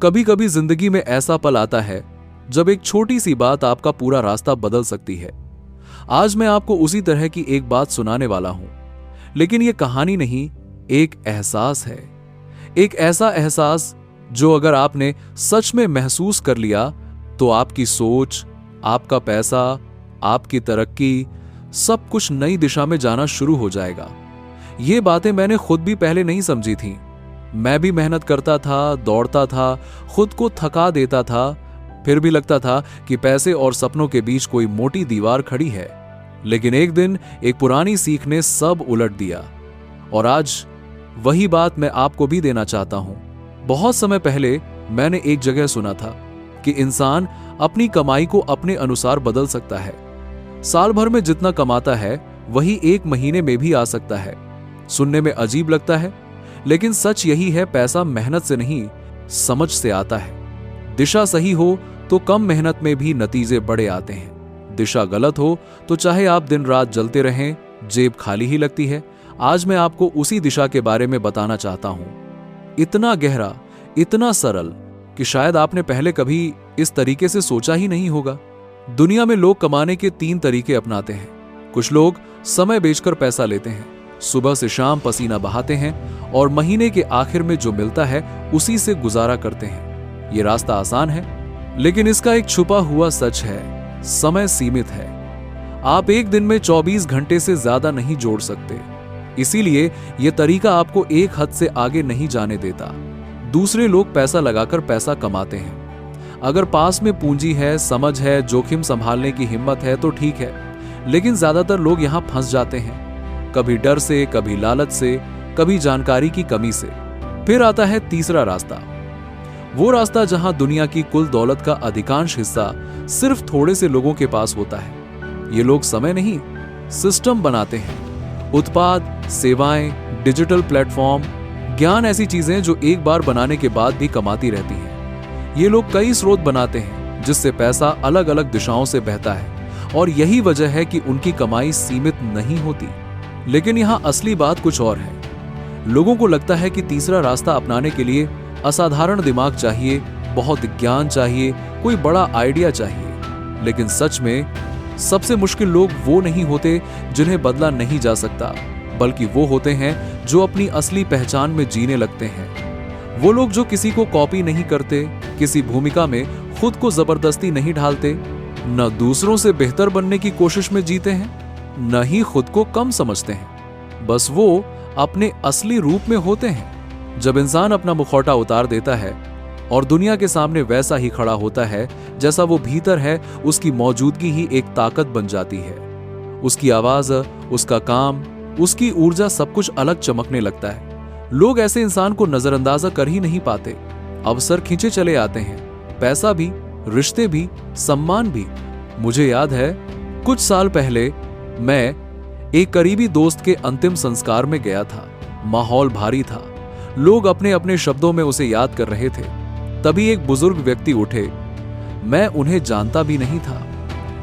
कभी कभी जिंदगी में ऐसा पल आता है जब एक छोटी सी बात आपका पूरा रास्ता बदल सकती है। आज मैं आपको उसी तरह की एक बात सुनाने वाला हूं, लेकिन यह कहानी नहीं, एक एहसास है। एक ऐसा एहसास जो अगर आपने सच में महसूस कर लिया तो आपकी सोच, आपका पैसा, आपकी तरक्की, सब कुछ नई दिशा में जाना शुरू हो जाएगा। ये बातें मैंने खुद भी पहले नहीं समझी थी। मैं भी मेहनत करता था, दौड़ता था, खुद को थका देता था, फिर भी लगता था कि पैसे और सपनों के बीच कोई मोटी दीवार खड़ी है। लेकिन एक दिन एक पुरानी सीख ने सब उलट दिया, और आज वही बात मैं आपको भी देना चाहता हूं। बहुत समय पहले मैंने एक जगह सुना था कि इंसान अपनी कमाई को अपने अनुसार बदल सकता है। साल भर में जितना कमाता है वही एक महीने में भी आ सकता है। सुनने में अजीब लगता है, लेकिन सच यही है, पैसा मेहनत से नहीं, समझ से आता है। दिशा सही हो तो कम मेहनत में भी नतीजे बड़े आते हैं। दिशा गलत हो तो चाहे आप दिन रात जलते रहें, जेब खाली ही लगती है। आज मैं आपको उसी दिशा के बारे में बताना चाहता हूं। इतना गहरा, इतना सरल कि शायद आपने पहले कभी इस तरीके से सोचा ही नहीं होगा। दुनिया में लोग कमाने के 3 तरीके अपनाते हैं। कुछ लोग समय बेचकर पैसा लेते हैं, सुबह से शाम पसीना बहाते हैं और महीने के आखिर में जो मिलता है उसी से गुजारा करते हैं। ये रास्ता आसान है, लेकिन इसका एक छुपा हुआ सच है, समय सीमित है। आप एक दिन में 24 घंटे से ज्यादा नहीं जोड़ सकते। इसीलिए यह तरीका आपको एक हद से आगे नहीं जाने देता। दूसरे लोग पैसा लगाकर पैसा कमाते हैं। अगर पास में पूंजी है, समझ है, जोखिम संभालने की हिम्मत है तो ठीक है, लेकिन ज्यादातर लोग यहां फंस जाते हैं, कभी डर से, कभी लालच से, कभी जानकारी की कमी से। फिर आता है तीसरा रास्ता, वो रास्ता जहां दुनिया की कुल दौलत का अधिकांश हिस्सा सिर्फ थोड़े से लोगों के पास होता है। ये लोग समय नहीं, सिस्टम बनाते हैं। उत्पाद, सेवाएं, डिजिटल प्लेटफॉर्म, ज्ञान, ऐसी चीजें जो एक बार बनाने के बाद भी कमाती रहती हैं। ये लोग कई स्रोत बनाते हैं जिससे पैसा अलग अलग दिशाओं से बहता है, और यही वजह है कि उनकी कमाई सीमित नहीं होती। लेकिन यहां असली बात कुछ और है। लोगों को लगता है कि तीसरा रास्ता अपनाने के लिए असाधारण दिमाग चाहिए, बहुत ज्ञान चाहिए, कोई बड़ा आइडिया चाहिए। लेकिन सच में सबसे मुश्किल लोग वो नहीं होते जिन्हें बदला नहीं जा सकता, बल्कि वो होते हैं जो अपनी असली पहचान में जीने लगते हैं। वो लोग जो किसी को कॉपी नहीं करते, किसी भूमिका में खुद को जबरदस्ती नहीं ढालते, न दूसरों से बेहतर बनने की कोशिश में जीते हैं, न ही खुद को कम समझते हैं। बस वो अपने असली रूप में होते हैं। जब इंसान अपना मुखौटा उतार देता है और दुनिया के सामने वैसा ही खड़ा होता है जैसा वो भीतर है, उसकी मौजूदगी ही एक ताकत बन जाती है। उसकी आवाज, उसका काम, उसकी ऊर्जा, सब कुछ अलग चमकने लगता है। लोग ऐसे इंसान को नजरअंदाजा कर ही नहीं पाते। अवसर खींचे चले आते हैं, पैसा भी, रिश्ते भी, सम्मान भी। मुझे याद है कुछ साल पहले मैं एक करीबी दोस्त के अंतिम संस्कार में गया था। माहौल भारी था, लोग अपने अपने शब्दों में उसे याद कर रहे थे। तभी एक बुजुर्ग व्यक्ति उठे। मैं उन्हें जानता भी नहीं था।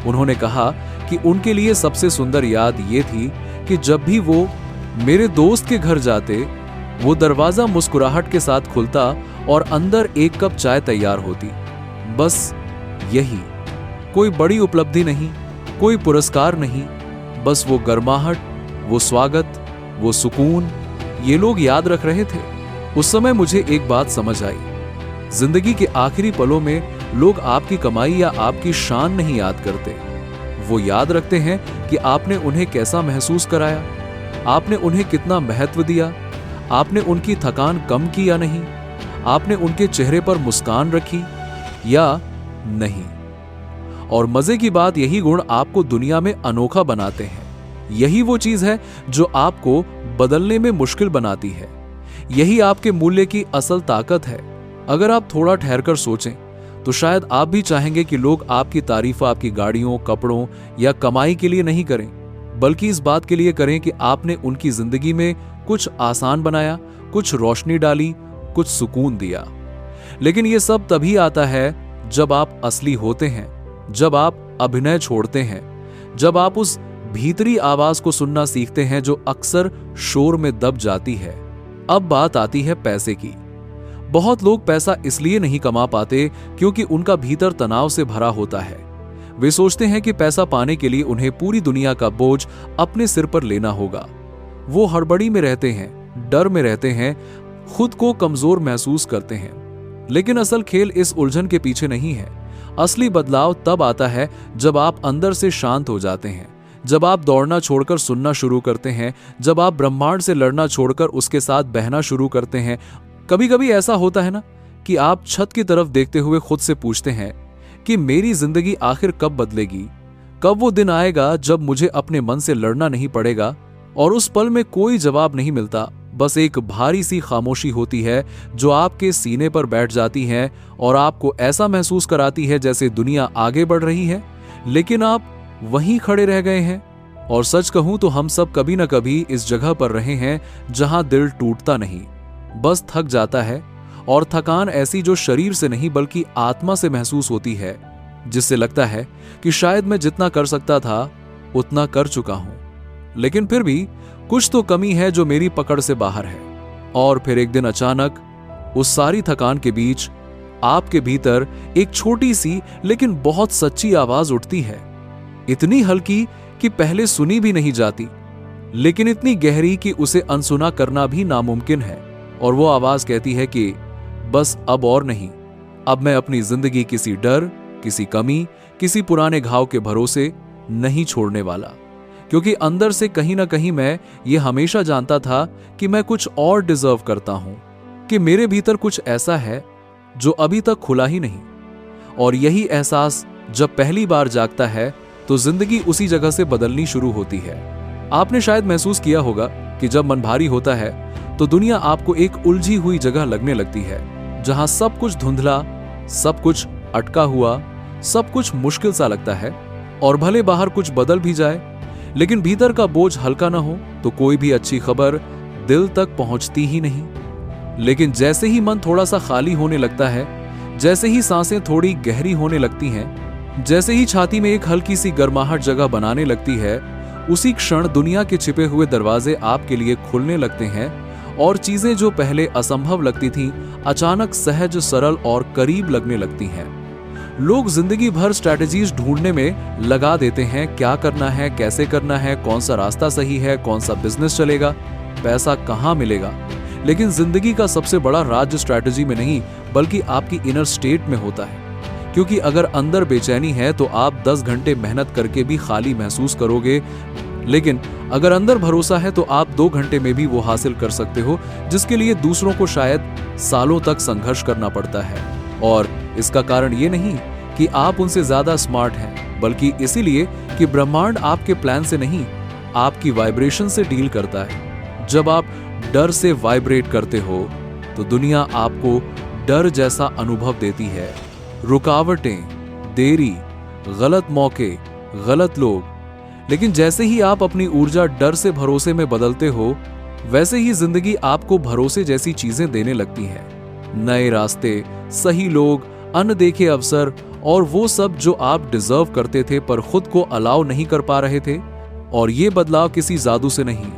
उन्होंने कहा कि उनके लिए सबसे सुंदर याद ये थी कि जब भी वो मेरे दोस्त के घर जाते, वो दरवाजा मुस्कुराहट के साथ खुलता और अंदर एक कप चाय तैयार होती। बस यही, कोई बड़ी उपलब्धि नहीं, कोई पुरस्कार नहीं, बस वो गर्माहट, वो स्वागत, वो सुकून। ये लोग याद रख रहे थे। उस समय मुझे एक बात समझ आई, जिंदगी के आखिरी पलों में लोग आपकी कमाई या आपकी शान नहीं याद करते। वो याद रखते हैं कि आपने उन्हें कैसा महसूस कराया, आपने उन्हें कितना महत्व दिया, आपने उनकी थकान कम की या नहीं, आपने उनके चेहरे पर मुस्कान रखी या नहीं। और मजे की बात, यही गुण आपको दुनिया में अनोखा बनाते हैं। यही वो चीज है जो आपको बदलने में मुश्किल बनाती है। यही आपके मूल्य की असल ताकत है। अगर आप थोड़ा ठहरकर सोचें तो शायद आप भी चाहेंगे कि लोग आपकी तारीफ आपकी गाड़ियों, कपड़ों या कमाई के लिए नहीं करें, बल्कि इस बात के लिए करें कि आपने उनकी जिंदगी में कुछ आसान बनाया, कुछ रोशनी डाली, कुछ सुकून दिया। लेकिन यह सब तभी आता है जब आप असली होते हैं, जब आप अभिनय छोड़ते हैं, जब आप उस भीतरी आवाज को सुनना सीखते हैं जो अक्सर शोर में दब जाती है। अब बात आती है पैसे की। बहुत लोग पैसा इसलिए नहीं कमा पाते क्योंकि उनका भीतर तनाव से भरा होता है। वे सोचते हैं कि पैसा पाने के लिए उन्हें पूरी दुनिया का बोझ अपने सिर पर लेना होगा। वो हड़बड़ी में रहते हैं, डर में रहते हैं, खुद को कमजोर महसूस करते हैं। लेकिन असल खेल इस उलझन के पीछे नहीं है। असली बदलाव तब आता है जब आप अंदर से शांत हो जाते हैं, जब आप दौड़ना छोड़कर सुनना शुरू करते हैं, जब आप ब्रह्मांड से लड़ना छोड़कर उसके साथ बहना शुरू करते हैं। कभी कभी ऐसा होता है ना कि आप छत की तरफ देखते हुए खुद से पूछते हैं कि मेरी जिंदगी आखिर कब बदलेगी, कब वो दिन आएगा जब मुझे अपने मन से लड़ना नहीं पड़ेगा। और उस पल में कोई जवाब नहीं मिलता, बस एक भारी सी खामोशी होती है जो आपके सीने पर बैठ जाती है और आपको ऐसा महसूस कराती है जैसे दुनिया आगे बढ़ रही है लेकिन आप वहीं खड़े रह गए हैं। और सच कहूं तो हम सब कभी ना कभी इस जगह पर रहे हैं जहां दिल टूटता नहीं, बस थक जाता है। और थकान ऐसी जो शरीर से नहीं बल्कि आत्मा से महसूस होती है, जिससे लगता है कि शायद मैं जितना कर सकता था उतना कर चुका हूं, लेकिन फिर भी कुछ तो कमी है जो मेरी पकड़ से बाहर है। और फिर एक दिन अचानक उस सारी थकान के बीच आपके भीतर एक छोटी सी लेकिन बहुत सच्ची आवाज उठती है, इतनी हल्की कि पहले सुनी भी नहीं जाती, लेकिन इतनी गहरी कि उसे अनसुना करना भी नामुमकिन है। और वो आवाज कहती है कि बस अब और नहीं, अब मैं अपनी जिंदगी किसी डर, किसी कमी, किसी पुराने घाव के भरोसे नहीं छोड़ने वाला। क्योंकि अंदर से कहीं ना कहीं मैं ये हमेशा जानता था कि मैं कुछ और डिजर्व करता हूं, कि मेरे भीतर कुछ ऐसा है जो अभी तक खुला ही नहीं। और यही एहसास जब पहली बार जागता है तो जिंदगी उसी जगह से बदलनी शुरू होती है। आपने शायद महसूस किया होगा कि जब मन भारी होता है तो दुनिया आपको एक उलझी हुई जगह लगने लगती है, जहां सब कुछ धुंधला, सब कुछ अटका हुआ, सब कुछ मुश्किल सा लगता है। और भले बाहर कुछ बदल भी जाए, लेकिन भीतर का बोझ हल्का ना हो तो कोई भी अच्छी खबर दिल तक पहुंचती ही नहीं। लेकिन जैसे ही मन थोड़ा सा खाली होने लगता है, जैसे ही सांसें थोड़ी गहरी होने लगती हैं, जैसे ही छाती में एक हल्की सी गर्माहट जगह बनाने लगती है, उसी क्षण दुनिया के छिपे हुए दरवाजे आपके लिए खुलने लगते हैं और चीजें जो पहले असंभव लगती थीं, अचानक सहज, सरल और करीब लगने लगती हैं। लोग जिंदगी भर स्ट्रैटेजीज ढूंढने में लगा देते हैं, क्या करना है, कैसे करना है, कौन सा रास्ता सही है, कौन सा बिजनेस चलेगा, पैसा कहां मिलेगा। लेकिन जिंदगी का सबसे बड़ा राज स्ट्रैटेजी में नहीं बल्कि आपकी इनर स्टेट में होता है। क्योंकि अगर अंदर बेचैनी है तो आप 10 घंटे मेहनत करके भी खाली महसूस करोगे, लेकिन अगर अंदर भरोसा है तो आप 2 घंटे में भी वो हासिल कर सकते हो जिसके लिए दूसरों को शायद सालों तक संघर्ष करना पड़ता है। और इसका कारण ये नहीं कि आप उनसे ज्यादा स्मार्ट हैं, बल्कि इसीलिए कि ब्रह्मांड आपके प्लान से नहीं, आपकी वाइब्रेशन से डील करता है। जब आप डर से वाइब्रेट करते हो तो दुनिया आपको डर जैसा अनुभव देती है। रुकावटें, देरी, गलत मौके, गलत लोग। लेकिन जैसे ही आप अपनी ऊर्जा डर से भरोसे में बदलते हो, वैसे ही जिंदगी आपको भरोसे जैसी चीजें देने लगती हैं। नए रास्ते, सही लोग, अनदेखे अवसर और वो सब जो आप डिजर्व करते थे पर खुद को अलाउ नहीं कर पा रहे थे। और ये बदलाव किसी जादू से नहीं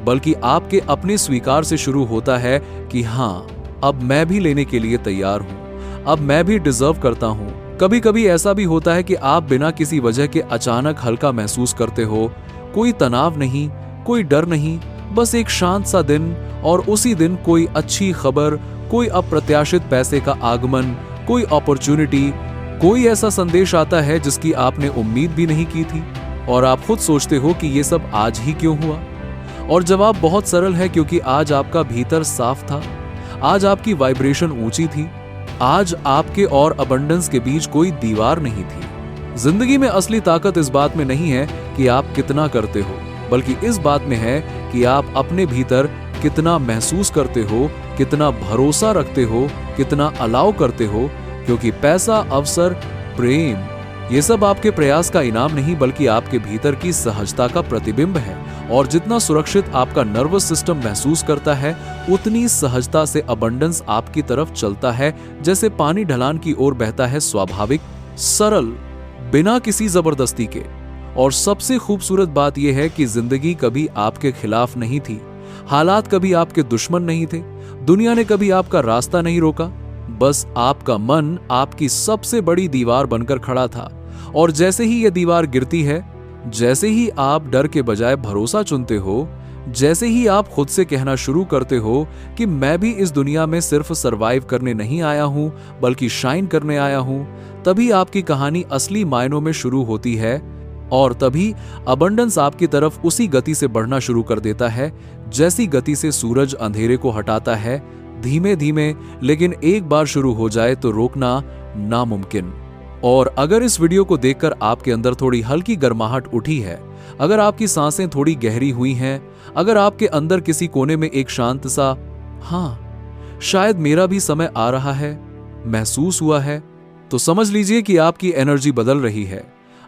बल्कि आपके अपने स्वीकार से शुरू होता है कि हाँ, अब मैं भी लेने के लिए तैयार हूं, अब मैं भी डिजर्व करता हूं। कभी कभी ऐसा भी होता है कि आप बिना किसी वजह के अचानक हल्का महसूस करते हो। कोई तनाव नहीं, कोई डर नहीं, बस एक शांत सा दिन, और उसी दिन कोई अच्छी खबर, कोई अप्रत्याशित पैसे का आगमन, कोई अपॉर्चुनिटी, कोई ऐसा संदेश आता है जिसकी आपने उम्मीद भी नहीं की थी। और आप खुद सोचते हो कि ये सब आज ही क्यों हुआ। और जवाब बहुत सरल है, क्योंकि आज आपका भीतर साफ था, आज आपकी वाइब्रेशन ऊंची थी, आज आपके और अबंडेंस के बीच कोई दीवार नहीं थी। जिंदगी में असली ताकत इस बात में नहीं है कि आप कितना करते हो, बल्कि इस बात में है कि आप अपने भीतर कितना महसूस करते हो, कितना भरोसा रखते हो, कितना अलाउ करते हो। क्योंकि पैसा, अवसर, प्रेम, ये सब आपके प्रयास का इनाम नहीं बल्कि आपके भीतर की सहजता का प्रतिबिंब है। और जितना सुरक्षित आपका नर्वस सिस्टम महसूस करता है, उतनी सहजता से अबंडेंस आपकी तरफ चलता है, जैसे पानी ढलान की ओर बहता है, स्वाभाविक, सरल, बिना किसी जबरदस्ती के। और सबसे खूबसूरत बात यह है कि जिंदगी कभी आपके खिलाफ नहीं थी, हालात कभी आपके दुश्मन नहीं थे, दुनिया ने कभी आपका रास्ता नहीं रोका, बस आपका मन आपकी सबसे बड़ी दीवार बनकर खड़ा था। और जैसे ही यह दीवार गिरती है, जैसे ही आप डर के बजाय भरोसा चुनते हो, जैसे ही आप खुद से कहना शुरू करते हो कि मैं भी इस दुनिया में सिर्फ सरवाइव करने नहीं आया हूं बल्कि शाइन करने आया हूं, तभी आपकी कहानी असली मायनों में शुरू होती है। और तभी अबंडेंस आपकी तरफ उसी गति से बढ़ना शुरू कर देता है जैसी गति से सूरज अंधेरे को हटाता है, धीमे धीमे, लेकिन एक बार शुरू हो जाए तो रोकना नामुमकिन। और अगर इस वीडियो को देखकर आपके अंदर थोड़ी हल्की गर्माहट उठी है, अगर आपकी सांसें थोड़ी गहरी हुई हैं, अगर आपके अंदर किसी कोने में एक शांत सा हाँ शायद मेरा भी समय आ रहा है महसूस हुआ है, तो समझ लीजिए कि आपकी एनर्जी बदल रही है।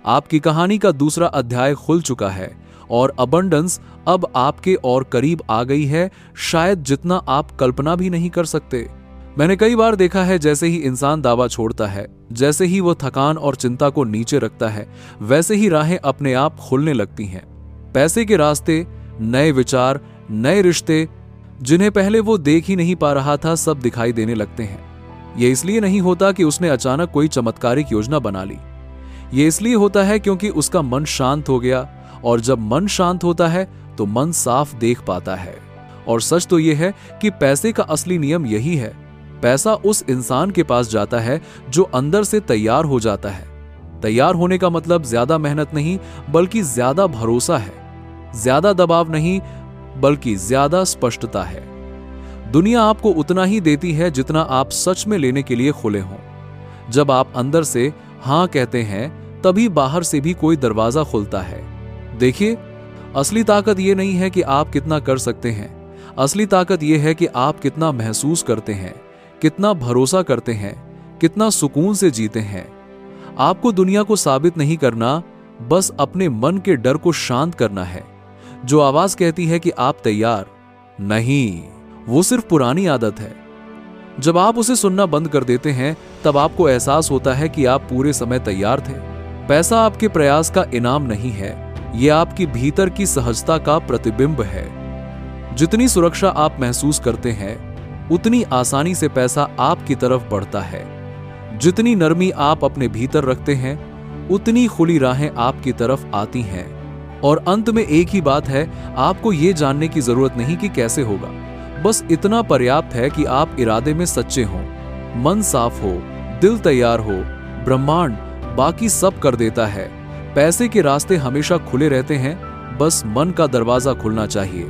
आपकी कहानी का दूसरा अध्याय खुल चुका है और अबंडेंस अब आपके और करीब आ गई है, शायद जितना आप कल्पना भी नहीं कर सकते। मैंने कई बार देखा है, जैसे ही इंसान दावा छोड़ता है, जैसे ही वो थकान और चिंता को नीचे रखता है, वैसे ही राहें अपने आप खुलने लगती हैं। पैसे के रास्ते, नए विचार, नए रिश्ते जिन्हें पहले वो देख ही नहीं पा रहा था, सब दिखाई देने लगते हैं। ये इसलिए नहीं होता कि उसने अचानक कोई चमत्कारिक योजना बना ली, ये इसलिए होता है क्योंकि उसका मन शांत हो गया। और जब मन शांत होता है तो मन साफ देख पाता है। और सच तो यह है कि पैसे का असली नियम यही है, पैसा उस इंसान के पास जाता है जो अंदर से तैयार हो जाता है। तैयार होने का मतलब ज्यादा मेहनत नहीं बल्कि ज्यादा भरोसा है, ज्यादा दबाव नहीं बल्कि ज्यादा स्पष्टता है। दुनिया आपको उतना ही देती है जितना आप सच में लेने के लिए खुले हों। जब आप अंदर से हां कहते हैं, तभी बाहर से भी कोई दरवाजा खुलता है। देखिए, असली ताकत यह नहीं है कि आप कितना कर सकते हैं, असली ताकत यह है कि आप कितना महसूस करते हैं, कितना भरोसा करते हैं, कितना सुकून से जीते हैं। आपको दुनिया को साबित नहीं करना, बस अपने मन के डर को शांत करना है। जो आवाज कहती है कि आप तैयार नहीं, वो सिर्फ पुरानी आदत है। जब आप उसे सुनना बंद कर देते हैं, तब आपको एहसास होता है कि आप पूरे समय तैयार थे। पैसा आपके प्रयास का इनाम नहीं है, यह आपकी भीतर की सहजता का प्रतिबिंब है। जितनी सुरक्षा आप महसूस करते हैं, उतनी आसानी से पैसा आपकी तरफ बढ़ता है। जितनी नरमी आप अपने भीतर रखते हैं, उतनी खुली राहें आपकी तरफ आती हैं। और अंत में एक ही बात है, आपको यह जानने की जरूरत नहीं कि कैसे होगा, बस इतना पर्याप्त है कि आप इरादे में सच्चे हों, मन साफ हो, दिल तैयार हो। ब्रह्मांड बाकी सब कर देता है। पैसे के रास्ते हमेशा खुले रहते हैं, बस मन का दरवाजा खुलना चाहिए।